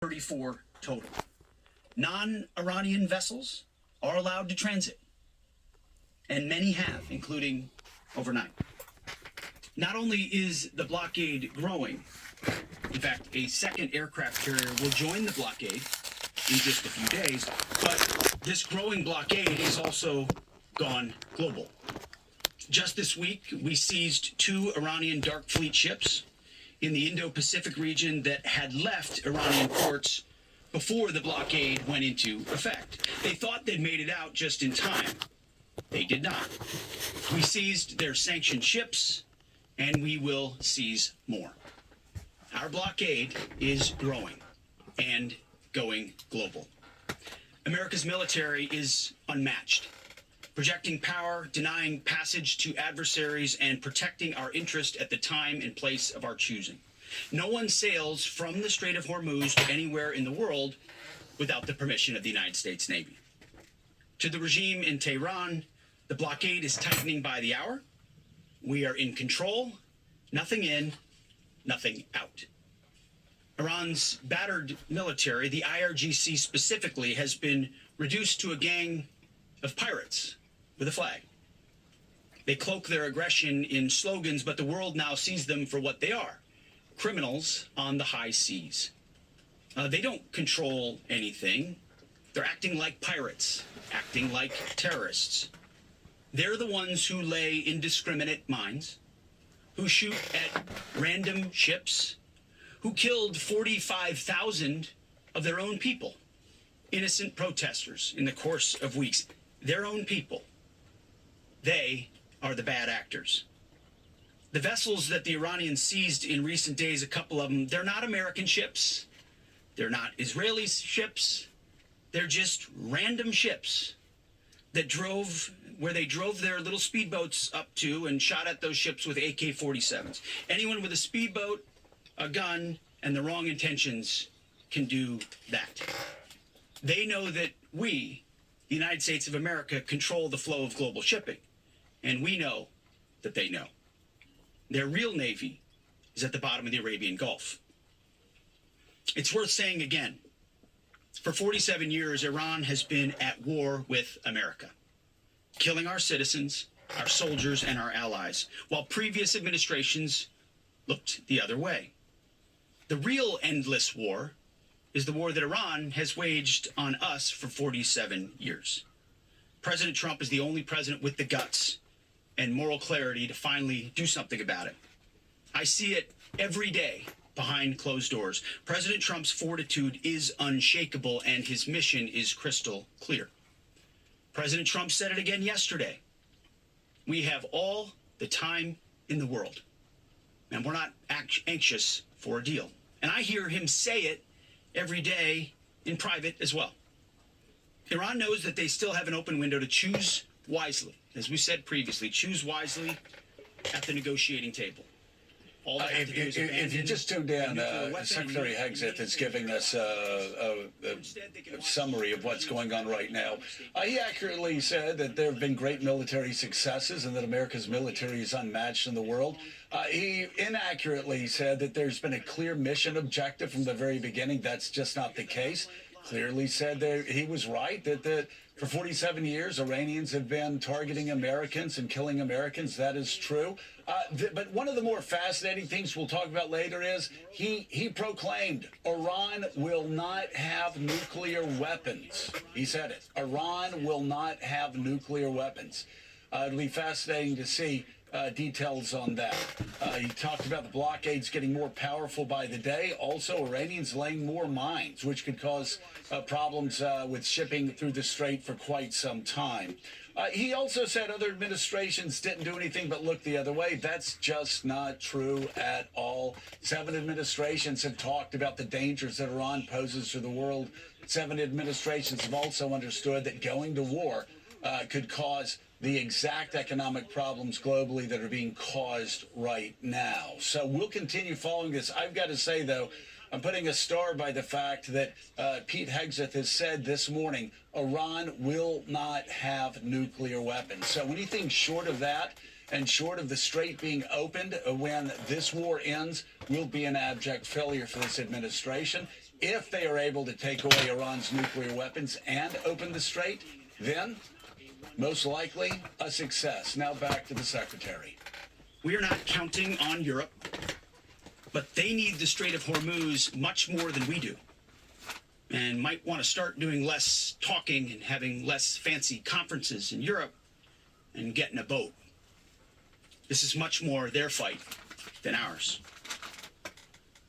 34 total. Non-Iranian vessels are allowed to transit, and many have, including overnight. Not only is the blockade growing, in fact, a second aircraft carrier will join the blockade in just a few days, but this growing blockade has also gone global. Just this week, we seized 2 Iranian dark fleet ships in the Indo-Pacific region that had left Iranian ports before the blockade went into effect. They thought they'd made it out just in time. They did not. We seized their sanctioned ships, and we will seize more. Our blockade is growing and going global. America's military is unmatched, projecting power, denying passage to adversaries, and protecting our interest at the time and place of our choosing. No one sails from the Strait of Hormuz to anywhere in the world without the permission of the United States Navy. To the regime in Tehran, the blockade is tightening by the hour. We are in control, nothing in, nothing out. Iran's battered military, the IRGC specifically, has been reduced to a gang of pirates with a flag. They cloak their aggression in slogans, but the world now sees them for what they are: criminals on the high seas. They don't control anything. They're acting like pirates, acting like terrorists. They're the ones who lay indiscriminate mines, who shoot at random ships, who killed 45,000 of their own people, innocent protesters, in the course of weeks. Their own people. They are the bad actors. The vessels that the Iranians seized in recent days, a couple of them, they're not American ships. They're not Israeli ships. They're just random ships that drove where they drove their little speedboats up to and shot at those ships with AK-47s. Anyone with a speedboat, a gun, and the wrong intentions can do that. They know that we, the United States of America, control the flow of global shipping. And we know that they know. Their real navy is at the bottom of the Arabian Gulf. It's worth saying again, for 47 years, Iran has been at war with America, killing our citizens, our soldiers, and our allies, while previous administrations looked the other way. The real endless war is the war that Iran has waged on us for 47 years. President Trump is the only president with the guts and moral clarity to finally do something about it. I see it every day behind closed doors. President Trump's fortitude is unshakable, and his mission is crystal clear. President Trump said it again yesterday. We have all the time in the world, and we're not anxious for a deal. And I hear him say it every day in private as well. Iran knows that they still have an open window to choose wisely. As we said previously, choose wisely at the negotiating table. If you just tuned in, Secretary Hegseth is giving us a summary of what's going on right now. He accurately said that there have been great military successes and that America's military is unmatched in the world. He inaccurately said that there's been a clear mission objective from the very beginning. That's just not the case. Clearly said that he was right, that for 47 years, Iranians have been targeting Americans and killing Americans. That is true. But one of the more fascinating things we'll talk about later is he proclaimed Iran will not have nuclear weapons. He said it. Iran will not have nuclear weapons. It'll be fascinating to see details on that. He talked about the blockades getting more powerful by the day. Also, Iranians laying more mines, which could cause problems with shipping through the strait for quite some time. He also said other administrations didn't do anything but look the other way. That's just not true at all. 7 administrations have talked about the dangers that Iran poses to the world. 7 administrations have also understood that going to war could cause the exact economic problems globally that are being caused right now. So we'll continue following this. I've got to say, though, I'm putting a star by the fact that Pete Hegseth has said this morning, Iran will not have nuclear weapons. So anything short of that and short of the strait being opened when this war ends will be an abject failure for this administration. If they are able to take away Iran's nuclear weapons and open the strait, then most likely a success. Now back to the Secretary. We are not counting on Europe, but they need the Strait of Hormuz much more than we do, and might want to start doing less talking and having less fancy conferences in Europe and getting a boat. This is much more their fight than ours.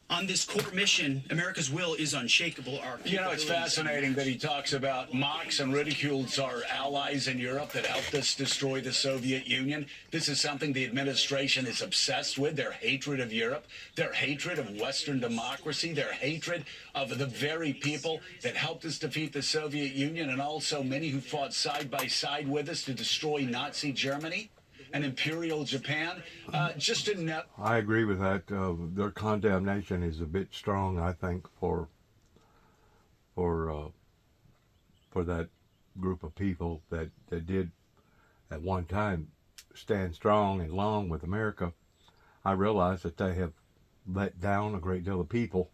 On this core mission, America's will is unshakable. It's fascinating that he talks about mocks and ridicules our allies in Europe that helped us destroy the Soviet Union. This is something the administration is obsessed with, their hatred of Europe, their hatred of Western democracy, their hatred of the very people that helped us defeat the Soviet Union, and also many who fought side by side with us to destroy Nazi Germany and Imperial Japan. I agree with that. Their condemnation is a bit strong, I think, for that group of people that did at one time stand strong and long with America. I realize that they have let down a great deal of people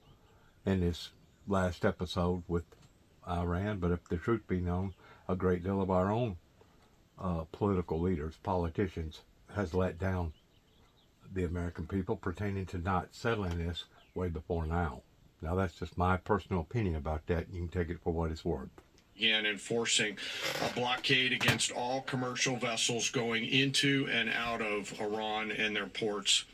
in this last episode with Iran, but if the truth be known, a great deal of our own political leaders, politicians, has let down the American people pertaining to not settling this way before now. Now, that's just my personal opinion about that. You can take it for what it's worth. Began enforcing a blockade against all commercial vessels going into and out of Iran and their ports.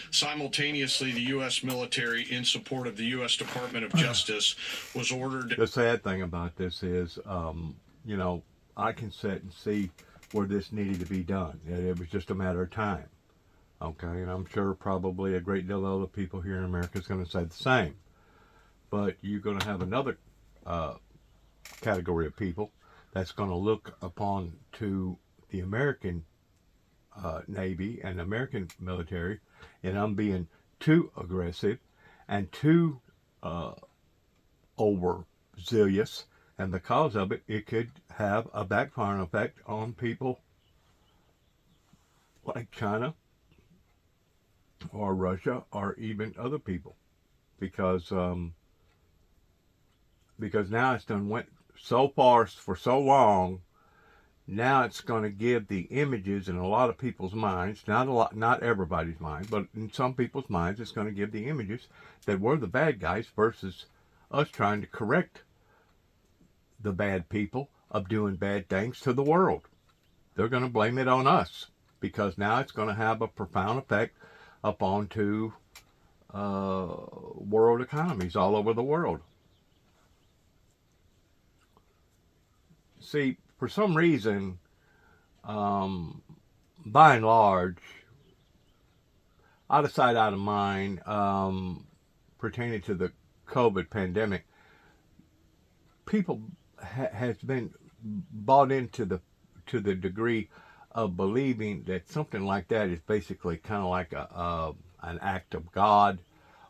Simultaneously, the U.S. military, in support of the U.S. Department of Justice, was ordered. The sad thing about this is, I can sit and see where this needed to be done. It was just a matter of time. Okay, and I'm sure probably a great deal of other people here in America is going to say the same. But you're going to have another category of people that's going to look upon to the American Navy and American military, and I'm being too aggressive and too overzealous, and because of it, it could have a backfiring effect on people like China or Russia or even other people, because now it's done went so far for so long. Now it's going to give the images in a lot of people's minds, not everybody's mind, but in some people's minds, it's going to give the images that we're the bad guys versus us trying to correct the bad people of doing bad things to the world. They're going to blame it on us, because now it's going to have a profound effect up onto world economies all over the world. See, for some reason, by and large, out of sight, out of mind, pertaining to the COVID pandemic, people has been bought into the degree of believing that something like that is basically kind of like an act of God,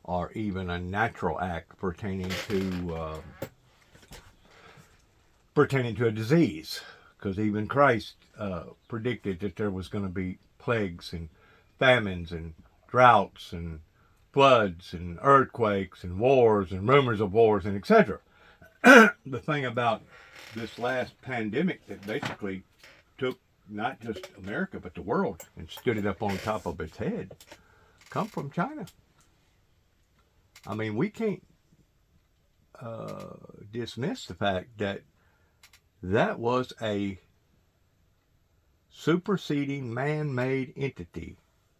or even a natural act pertaining to a disease, because even Christ predicted that there was going to be plagues and famines and droughts and floods and earthquakes and wars and rumors of wars and etc. The thing about this last pandemic that basically took not just America but the world and stood it up on top of its head come from China. I mean, we can't dismiss the fact that was a superseding man-made entity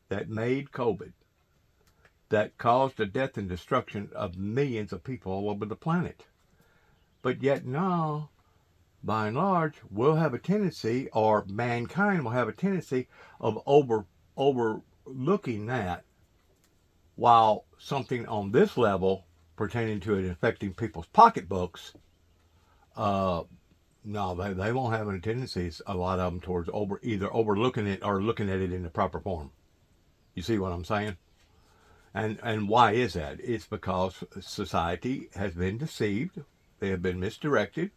that made COVID, that caused the death and destruction of millions of people all over the planet. But yet now, by and large, we'll have a tendency, or mankind will have a tendency of overlooking that, while something on this level pertaining to it affecting people's pocketbooks, no, they won't have any tendencies, a lot of them, towards either overlooking it or looking at it in the proper form. You see what I'm saying? And why is that? It's because society has been deceived. They have been misdirected,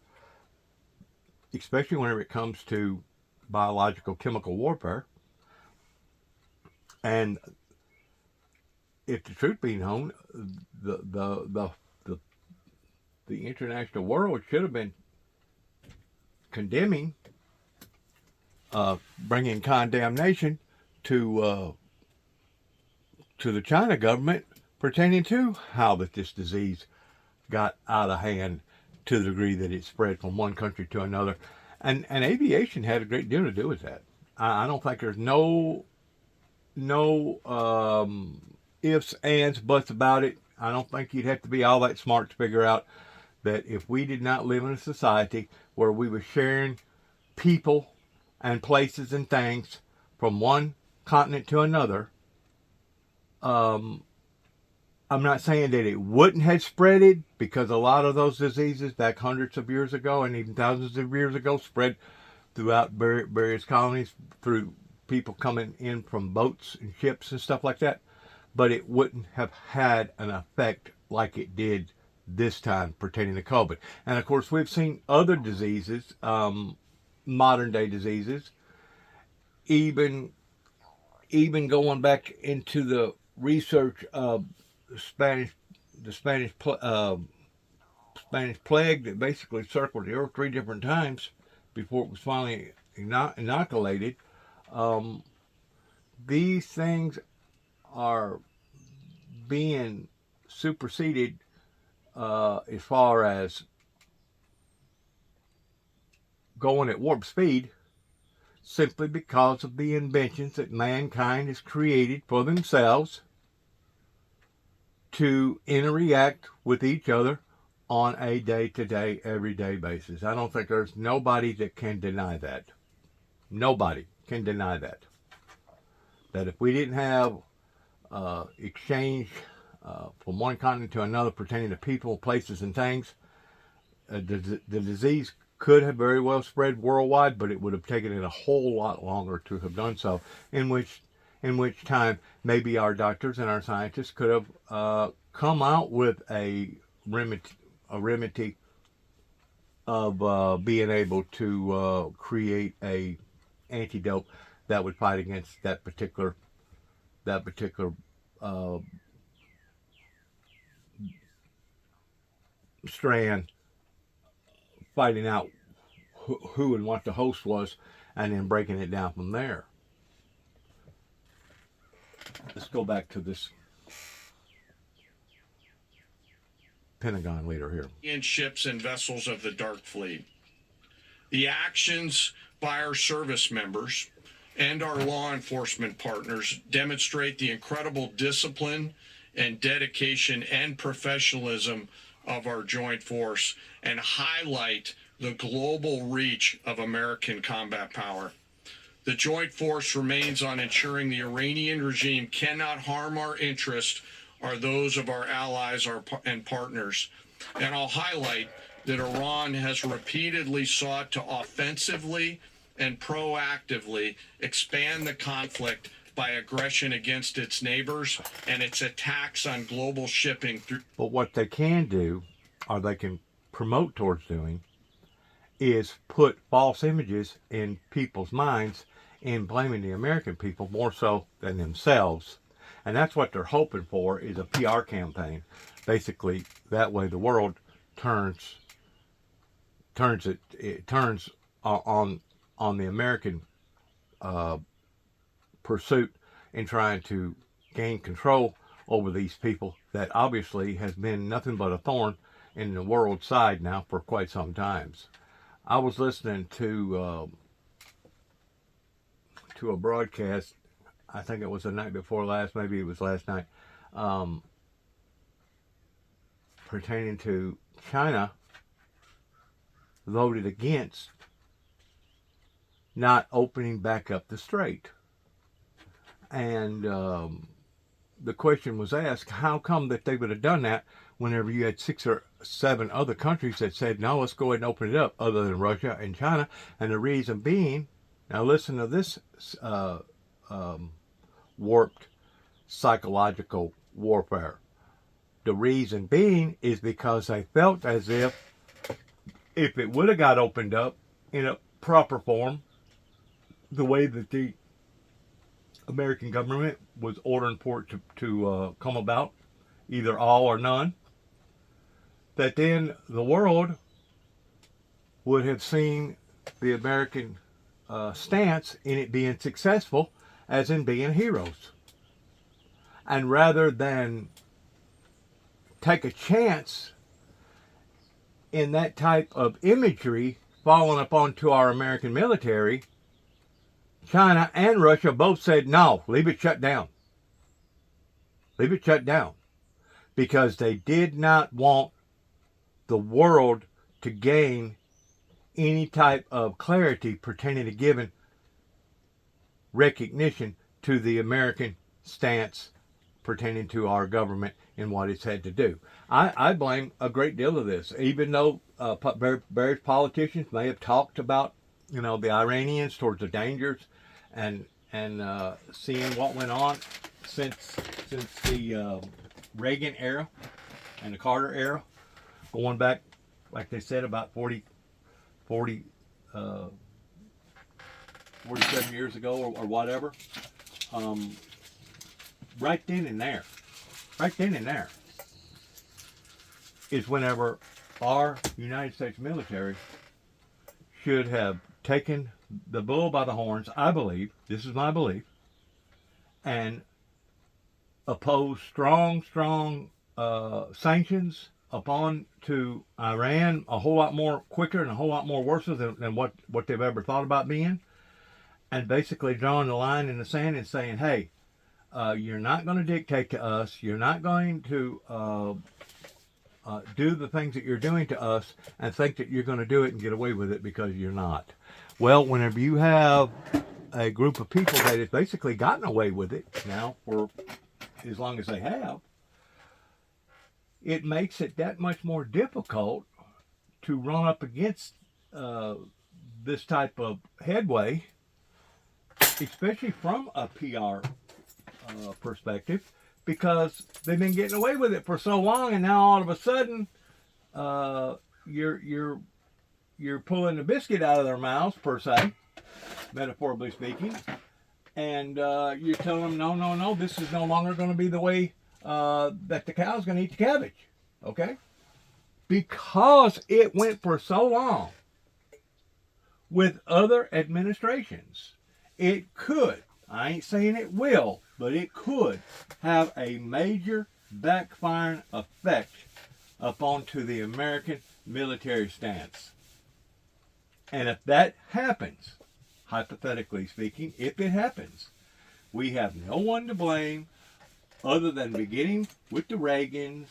especially whenever it comes to biological chemical warfare. And if the truth be known, the the international world should have been condemning, bringing condemnation to the China government pertaining to how that this disease got out of hand to the degree that it spread from one country to another. And aviation had a great deal to do with that. I don't think there's no ifs, ands, buts about it. I don't think you'd have to be all that smart to figure out that if we did not live in a society where we were sharing people and places and things from one continent to another, I'm not saying that it wouldn't have spreaded, because a lot of those diseases back hundreds of years ago and even thousands of years ago spread throughout various colonies through people coming in from boats and ships and stuff like that. But it wouldn't have had an effect like it did this time pertaining to COVID. And of course, we've seen other diseases, modern day diseases, even going back into the research of the Spanish plague that basically circled the earth 3 different times before it was finally inoculated. These things are being superseded as far as going at warp speed, simply because of the inventions that mankind has created for themselves to interact with each other on a day-to-day, everyday basis. I don't think there's nobody that can deny that. Nobody can deny that. That if we didn't have exchange from one continent to another pertaining to people, places, and things, the disease could have very well spread worldwide, but it would have taken it a whole lot longer to have done so, in which time maybe our doctors and our scientists could have come out with a remedy of being able to create a antidote that would fight against that particular strand, fighting out who and what the host was, and then breaking it down from there. Let's go back to this Pentagon leader here. In ships and vessels of the Dark Fleet. The actions by our service members and our law enforcement partners demonstrate the incredible discipline and dedication and professionalism of our joint force and highlight the global reach of American combat power. The joint force remains on ensuring the Iranian regime cannot harm our interests or those of our allies and partners. And I'll highlight that Iran has repeatedly sought to offensively and proactively expand the conflict by aggression against its neighbors and its attacks on global shipping through. But what they can do, or they can promote towards doing, is put false images in people's minds in blaming the American people more so than themselves. And that's what they're hoping for, is a PR campaign. Basically, that way the world turns on the American pursuit in trying to gain control over these people that obviously has been nothing but a thorn in the world's side now for quite some times. I was listening to a broadcast, I think it was the night before last, maybe it was last night, pertaining to China voted against not opening back up the strait. And the question was asked, how come that they would have done that whenever you had 6 or 7 other countries that said, no, let's go ahead and open it up, other than Russia and China? And the reason being, now listen to this warped psychological warfare. The reason being is because they felt as if it would have got opened up in a proper form, the way that the American government was ordering for it to come about, either all or none, that then the world would have seen the American stance in it being successful, as in being heroes. And rather than take a chance in that type of imagery falling upon to our American military, China and Russia both said, no, leave it shut down. Leave it shut down. Because they did not want the world to gain any type of clarity pertaining to giving recognition to the American stance pertaining to our government and what it's had to do. I blame a great deal of this, even though various politicians may have talked about, the Iranians towards the dangers and seeing what went on since the Reagan era and the Carter era, going back, like they said, about 47 years ago or whatever. Right then and there is whenever our United States military should have taken the bull by the horns, I believe, this is my belief, and opposed strong sanctions upon to Iran a whole lot more quicker and a whole lot more worse than what they've ever thought about being, and basically drawing the line in the sand and saying, hey, you're not going to dictate to us, you're not going to do the things that you're doing to us and think that you're going to do it and get away with it, because you're not. Well, whenever you have a group of people that has basically gotten away with it now for as long as they have, it makes it that much more difficult to run up against this type of headway, especially from a PR perspective, because they've been getting away with it for so long, and now all of a sudden you're pulling the biscuit out of their mouths, per se, metaphorically speaking, and you're telling them, no, this is no longer going to be the way that the cow's going to eat the cabbage, okay? Because it went for so long with other administrations, it could, I ain't saying it will, but it could have a major backfiring effect upon to the American military stance. And if that happens, hypothetically speaking, if it happens, we have no one to blame other than beginning with the Reagans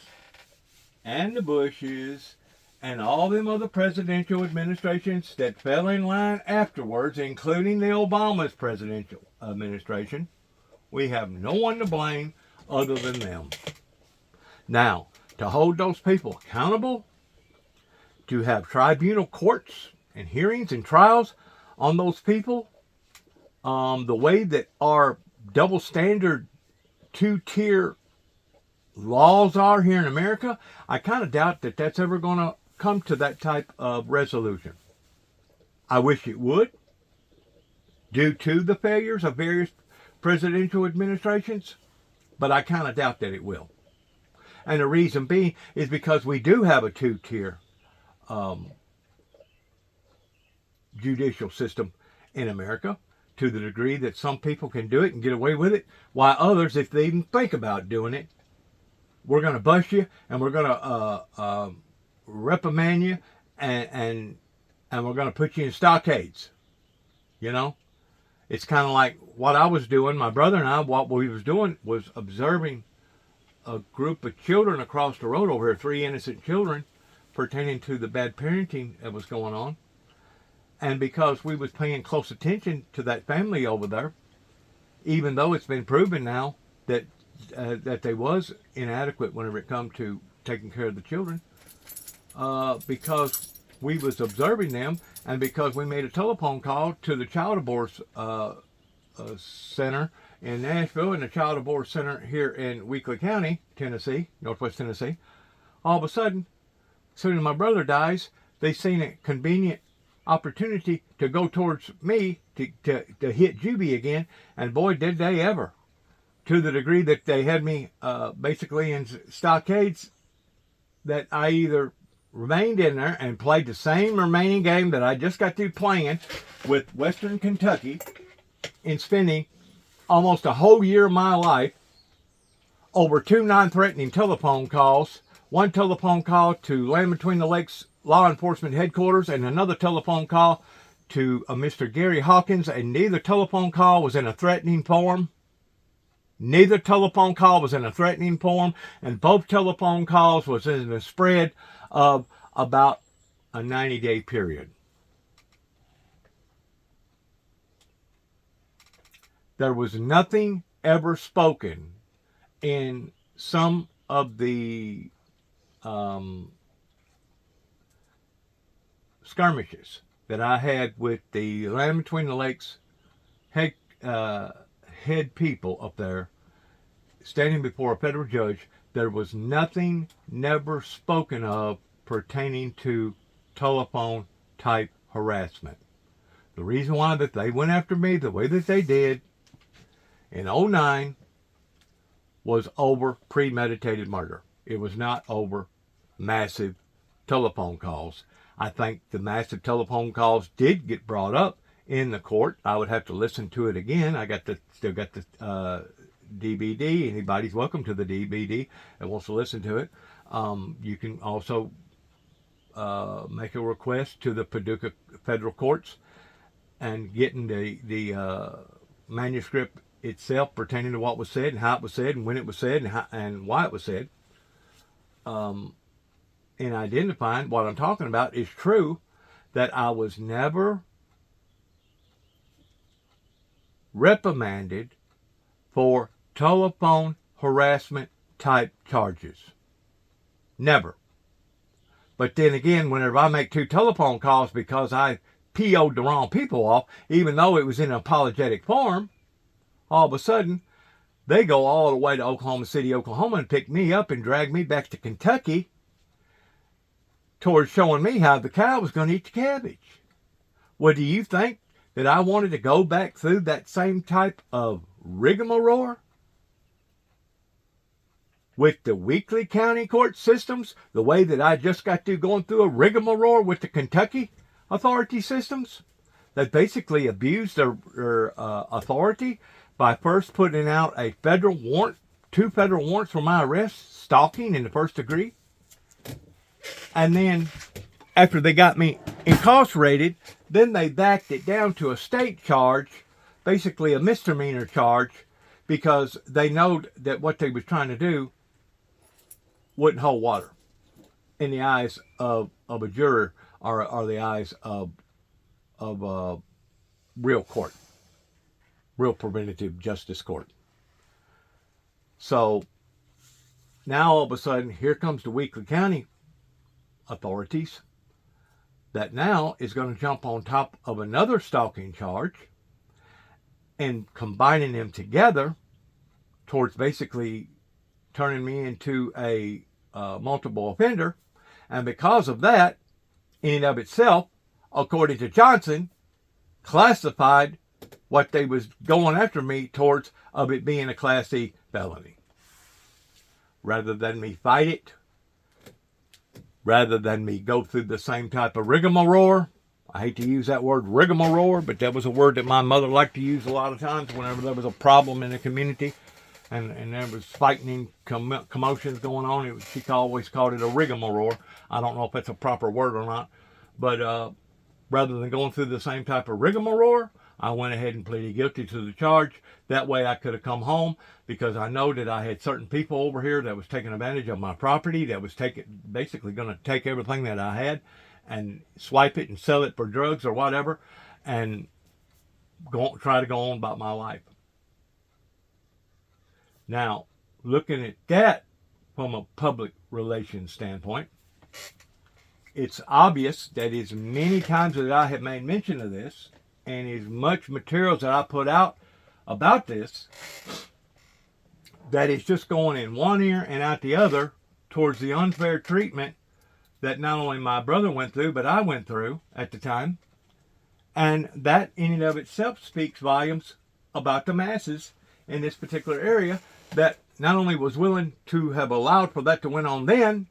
and the Bushes and all them other presidential administrations that fell in line afterwards, including the Obama's presidential administration. We have no one to blame other than them. Now, to hold those people accountable, to have tribunal courts and hearings and trials on those people, the way that our double standard two-tier laws are here in America, I kind of doubt that that's ever going to come to that type of resolution. I wish it would, due to the failures of various presidential administrations, but I kind of doubt that it will. And the reason being is because we do have a two-tier judicial system in America, to the degree that some people can do it and get away with it, while others, if they even think about doing it, we're going to bust you and we're going to reprimand you and we're going to put you in stockades. It's kind of like what I was doing. My brother and I, what we was doing was observing a group of children across the road over here, 3 innocent children, pertaining to the bad parenting that was going on. And because we was paying close attention to that family over there, even though it's been proven now that they was inadequate whenever it come to taking care of the children, because we was observing them, and because we made a telephone call to the child abuse center in Nashville and the child abuse center here in Weakley County, Tennessee, Northwest Tennessee, all of a sudden, as soon as my brother dies, they seen a convenient opportunity to go towards me to hit Juby again, and boy, did they ever. To the degree that they had me basically in stockades that I either remained in there and played the same remaining game that I just got through playing with Western Kentucky in spending almost a whole year of my life over 2 non-threatening telephone calls, one telephone call to Land Between the Lakes Law Enforcement Headquarters and another telephone call to Mr. Gary Hawkins, and neither telephone call was in a threatening form. Neither telephone call was in a threatening form, and both telephone calls was in a spread of about a 90-day period. There was nothing ever spoken in some of the skirmishes that I had with the Land Between the Lakes head people up there standing before a federal judge. There was nothing never spoken of pertaining to telephone type harassment. The reason why that they went after me the way that they did in 2009 was over premeditated murder. It was not over massive telephone calls. I think the massive telephone calls did get brought up in the court. I would have to listen to it again. Still got the DVD. Anybody's welcome to the DVD that wants to listen to it. You can also make a request to the Paducah federal courts and getting the manuscript itself pertaining to what was said and how it was said and when it was said and why it was said. And identifying what I'm talking about is true, that I was never reprimanded for telephone harassment type charges. Never. But then again, whenever I make 2 telephone calls because I PO'd the wrong people off, even though it was in an apologetic form, all of a sudden, they go all the way to Oklahoma City, Oklahoma, and pick me up and drag me back to Kentucky towards showing me how the cow was going to eat the cabbage. Well, do you think that I wanted to go back through that same type of rigmarole with the weekly county court systems, the way that I just got through going through a rigmarole with the Kentucky authority systems that basically abused their authority by first putting out a federal warrant, 2 federal warrants for my arrest, stalking in the first degree. And then after they got me incarcerated, then they backed it down to a state charge, basically a misdemeanor charge, because they know that what they was trying to do wouldn't hold water in the eyes of a juror or the eyes of a real court, real preventative justice court. So now all of a sudden, here comes the Weakley County authorities that now is going to jump on top of another stalking charge and combining them together towards basically turning me into a multiple offender. And because of that, in and of itself, according to Johnson, classified what they was going after me towards of it being a Class C felony. Rather than me fight it, rather than me go through the same type of rigmarole. I hate to use that word rigmarole, but that was a word that my mother liked to use a lot of times whenever there was a problem in the community and there was fighting commotions going on. She always called it a rigmarole. I don't know if that's a proper word or not, but rather than going through the same type of rigmarole, I went ahead and pleaded guilty to the charge. That way I could have come home, because I know that I had certain people over here that was taking advantage of my property, that was basically going to take everything that I had and swipe it and sell it for drugs or whatever, and try to go on about my life. Now, looking at that from a public relations standpoint, it's obvious that as many times that I have made mention of this, and as much materials that I put out about this, that it's just going in one ear and out the other towards the unfair treatment that not only my brother went through, but I went through at the time. And that in and of itself speaks volumes about the masses in this particular area that not only was willing to have allowed for that to went on then,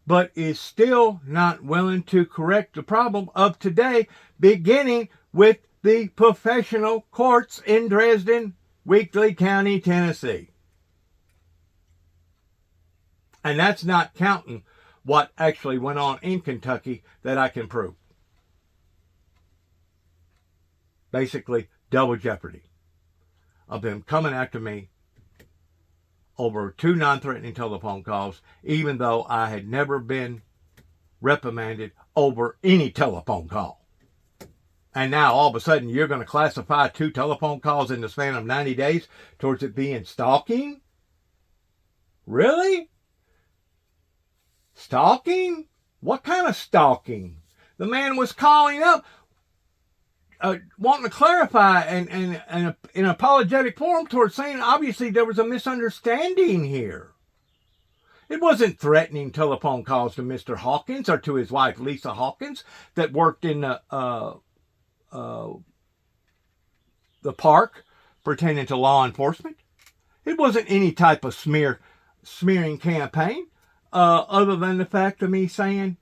but is still not willing to correct the problem of today, beginning with the professional courts in Dresden, Weakley County, Tennessee. And that's not counting what actually went on in Kentucky that I can prove. Basically, double jeopardy of them coming after me over 2 non-threatening telephone calls, even though I had never been reprimanded over any telephone call. And now, all of a sudden, you're going to classify 2 telephone calls in the span of 90 days towards it being stalking? Really? Stalking? What kind of stalking? The man was calling up, wanting to clarify and in an apologetic form towards saying obviously there was a misunderstanding here. It wasn't threatening telephone calls to Mr. Hawkins or to his wife Lisa Hawkins that worked in the park pertaining to law enforcement. It wasn't any type of smearing campaign, other than the fact of me saying,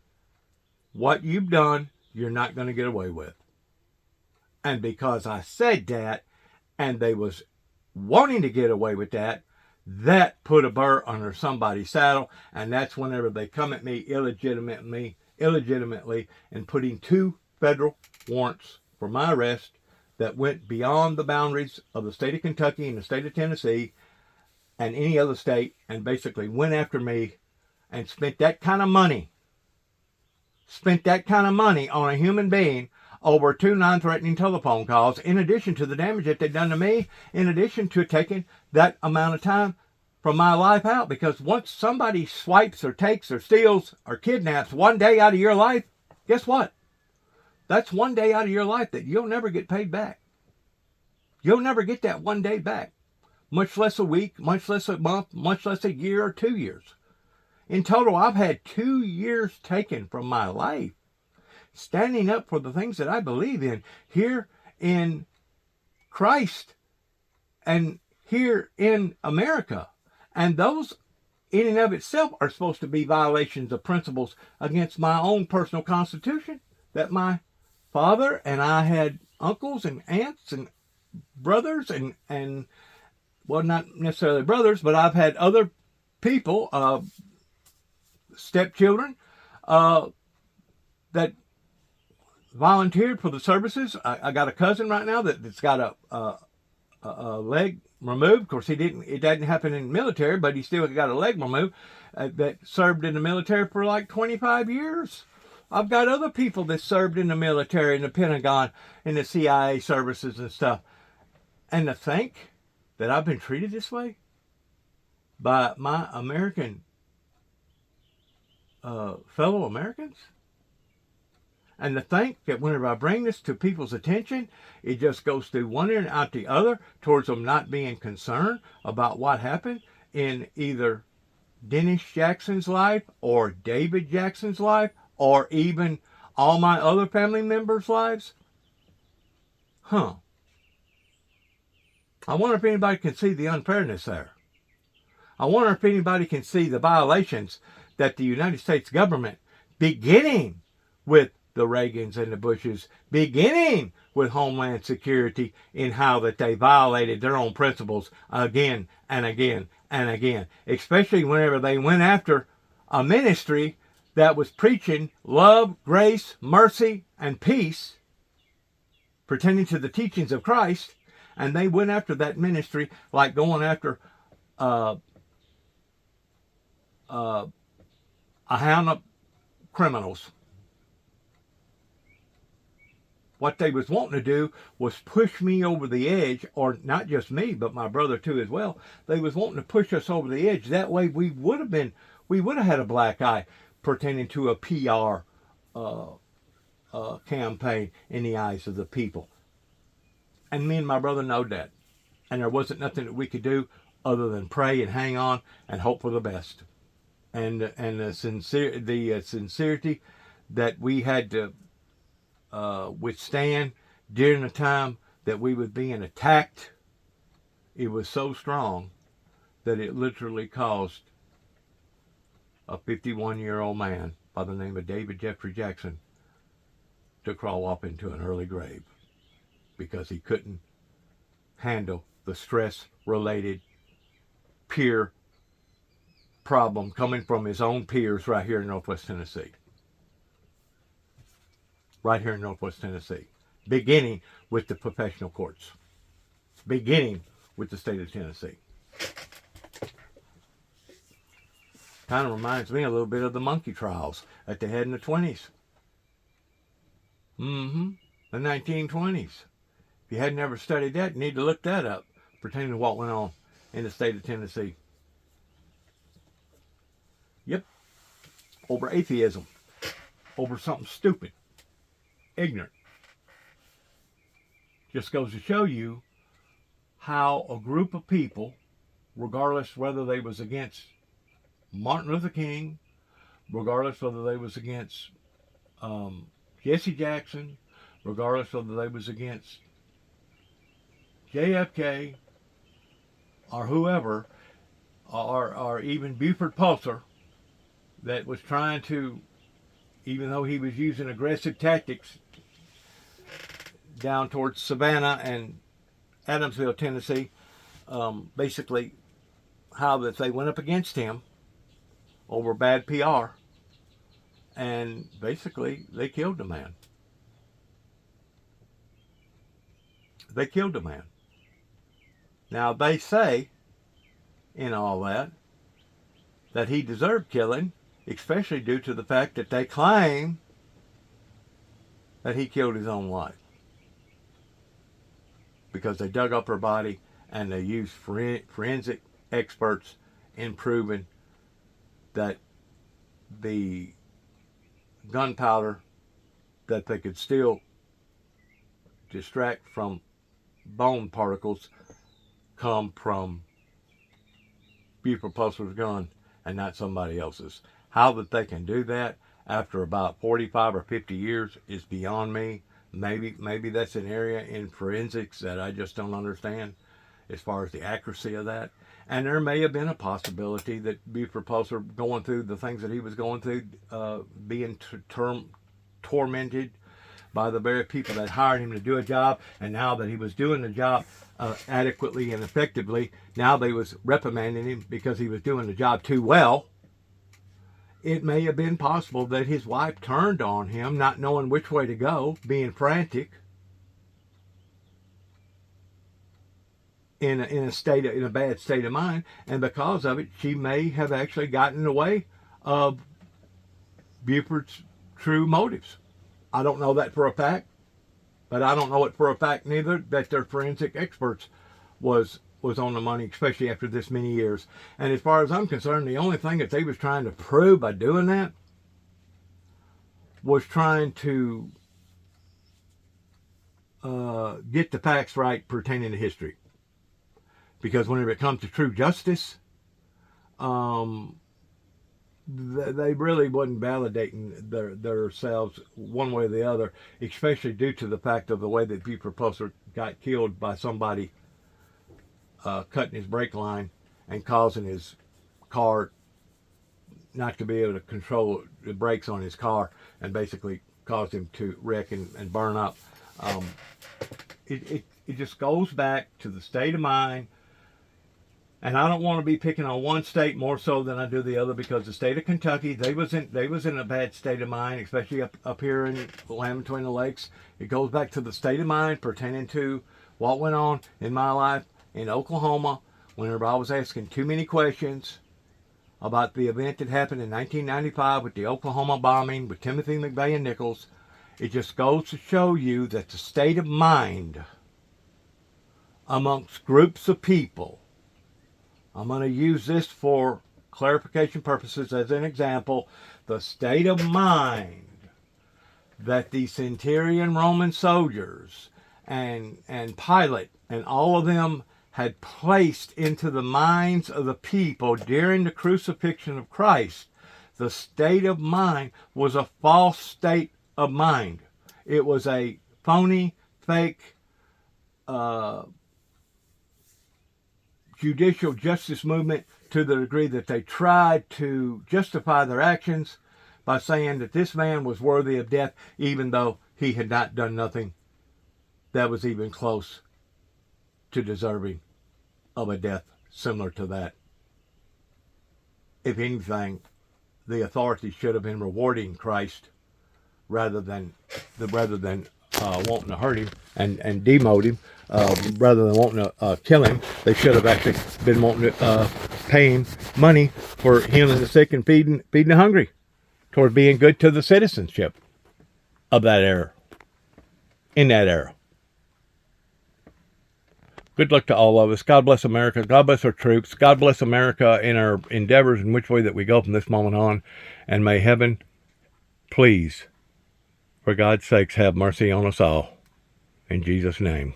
what you've done, you're not going to get away with. And because I said that, and they was wanting to get away with that, that put a burr under somebody's saddle, and that's whenever they come at me illegitimately and putting 2 federal warrants for my arrest that went beyond the boundaries of the state of Kentucky and the state of Tennessee and any other state, and basically went after me and spent that kind of money on a human being over 2 non-threatening telephone calls, in addition to the damage that they've done to me, in addition to taking that amount of time from my life out. Because once somebody swipes or takes or steals or kidnaps 1 day out of your life, guess what? That's 1 day out of your life that you'll never get paid back. You'll never get that 1 day back. Much less a week, much less a month, much less a year or 2 years. In total, I've had 2 years taken from my life standing up for the things that I believe in here in Christ and here in America. And those in and of itself are supposed to be violations of principles against my own personal constitution that my father and I had uncles and aunts and brothers and well, not necessarily brothers, but I've had other people, stepchildren, that volunteered for the services. I got a cousin right now that's got a leg removed. Of course, it didn't happen in the military, but he still got a leg removed that served in the military for like 25 years. I've got other people that served in the military, in the Pentagon, in the CIA services and stuff. And to think that I've been treated this way by my American fellow Americans, and to think that whenever I bring this to people's attention, it just goes through one ear and out the other towards them not being concerned about what happened in either Dennis Jackson's life or David Jackson's life or even all my other family members' lives. I wonder if anybody can see the unfairness there. I wonder if anybody can see the violations that the United States government, beginning with the Reagans and the Bushes, beginning with Homeland Security, in how that they violated their own principles again and again and again, especially whenever they went after a ministry that was preaching love, grace, mercy, and peace, pertaining to the teachings of Christ, and they went after that ministry like going after a hound of criminals. What they was wanting to do was push me over the edge, or not just me, but my brother too as well. They was wanting to push us over the edge. That way we would have had a black eye pertaining to a PR campaign in the eyes of the people. And me and my brother know that. And there wasn't nothing that we could do other than pray and hang on and hope for the best. And the sincerity that we had to withstand during the time that we were being attacked, it was so strong that it literally caused a 51-year-old man by the name of David Jeffrey Jackson to crawl up into an early grave because he couldn't handle the stress-related peer problem coming from his own peers right here in Northwest Tennessee. Right here in Northwest Tennessee. Beginning with the professional courts. Beginning with the state of Tennessee. Kind of reminds me a little bit of the monkey trials that they had in the 20s. The 1920s. If you hadn't ever studied that, you need to look that up pertaining to what went on in the state of Tennessee. Yep. Over atheism. Over something stupid. Ignorant. Just goes to show you how a group of people, regardless whether they was against Martin Luther King, regardless whether they was against Jesse Jackson, regardless whether they was against JFK or whoever, or even Buford Pulser, that was trying to, even though he was using aggressive tactics down towards Savannah and Adamsville, Tennessee, basically how that they went up against him over bad PR, and basically they killed the man. They killed the man. Now they say in all that he deserved killing, especially due to the fact that they claim that he killed his own wife. Because they dug up her body and they used forensic experts in proving that the gunpowder that they could still distract from bone particles come from Buford Pulser's gun and not somebody else's. How that they can do that after about 45 or 50 years is beyond me. Maybe that's an area in forensics that I just don't understand as far as the accuracy of that. And there may have been a possibility that Buford Pulser, going through the things that he was going through, being tormented by the very people that hired him to do a job, and now that he was doing the job adequately and effectively, now they was reprimanding him because he was doing the job too well. It may have been possible that his wife turned on him, not knowing which way to go, being frantic, in a bad state of mind, and because of it, she may have actually gotten in the way of Buford's true motives. I don't know that for a fact, but I don't know it for a fact neither that their forensic experts was on the money, especially after this many years. And as far as I'm concerned, the only thing that they was trying to prove by doing that was trying to get the facts right pertaining to history. Because whenever it comes to true justice, they really wasn't validating themselves one way or the other, especially due to the fact of the way that Buford Pulser got killed by somebody cutting his brake line and causing his car not to be able to control the brakes on his car, and basically caused him to wreck and burn up. It just goes back to the state of mind. And I don't want to be picking on one state more so than I do the other, because the state of Kentucky, they was in a bad state of mind, especially up here in the land between the lakes. It goes back to the state of mind pertaining to what went on in my life in Oklahoma whenever I was asking too many questions about the event that happened in 1995 with the Oklahoma bombing with Timothy McVeigh and Nichols. It just goes to show you that the state of mind amongst groups of people, I'm going to use this for clarification purposes as an example, the state of mind that the centurion Roman soldiers and Pilate and all of them had placed into the minds of the people during the crucifixion of Christ, the state of mind was a false state of mind. It was a phony, fake, judicial justice movement to the degree that they tried to justify their actions by saying that this man was worthy of death, even though he had not done nothing that was even close to deserving of a death similar to that. If anything, the authorities should have been rewarding Christ rather than wanting to hurt him and demote him, rather than wanting to kill him. They should have actually been wanting to pay him money for healing the sick and feeding the hungry, toward being good to the citizenship of that era, in that era. Good luck to all of us. God bless America. God bless our troops. God bless America in our endeavors in which way that we go from this moment on. And may heaven, please, for God's sakes, have mercy on us all. In Jesus' name.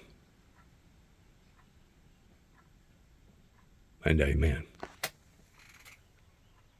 And amen.